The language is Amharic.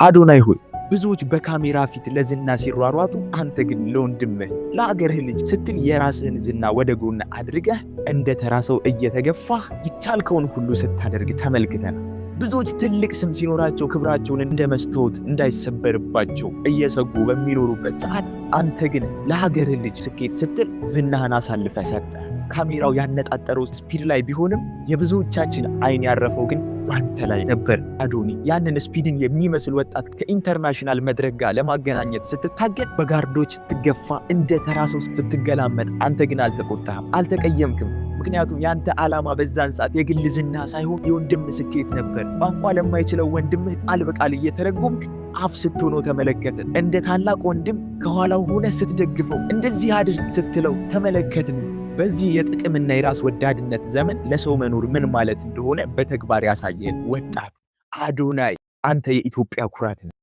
አዶናይ ሆይ ብዙዎች በካሜራ ፊት ለዝና ሲሯሯጡ፣ አንተ ግን ለወንድምህ ለአገርህ ልጅ ስትል የራስህን ዝና ወደ ጎን አድርገህ እንደ ተራ ሰው እየተገፋህ ይቻልከውን ሁሉ ስታደርግ ተመልክተናል። ብዙዎች ትልቅ ስም ሲኖራቸው ክብራቸውን እንደ መስታወት እንዳይሰበርባቸው እየሰጉ በሚኖሩበት ሰዓት፣ አንተ ግን ለሀገርህ ልጅ ስኬት ስትል ዝናህን አሳልፈህ ሰጠህ። ካሜራው ያነጣጠረው ስፒድ ላይ ቢሆንም የብዙዎቻችን አይን ያረፈው ግን ባንተ ላይ ነበር። አዶኒ ያንን ስፒድን የሚመስል ወጣት ከኢንተርናሽናል መድረክ ጋር ለማገናኘት ስትታገል፣ በጋርዶች ስትገፋ፣ እንደ ተራ ሰው ስትገላመጥ፣ አንተ ግን አልተቆጣህም፣ አልተቀየምክም። ምክንያቱም ያንተ ዓላማ በዛን ሰዓት የግል ዝና ሳይሆን የወንድም ስኬት ነበር። ቋንቋ ለማይችለው ወንድምህ ቃል በቃል እየተረጎምክ አፍ ስትሆነው ተመለከትን። እንደ ታላቅ ወንድም ከኋላው ሆነ ስትደግፈው፣ እንደዚህ አድርግ ስትለው ተመለከትን። በዚህ የጥቅምና የራስ ወዳድነት ዘመን ለሰው መኖር ምን ማለት እንደሆነ በተግባር ያሳየን ወጣት አዶናይ፣ አንተ የኢትዮጵያ ኩራት ነህ።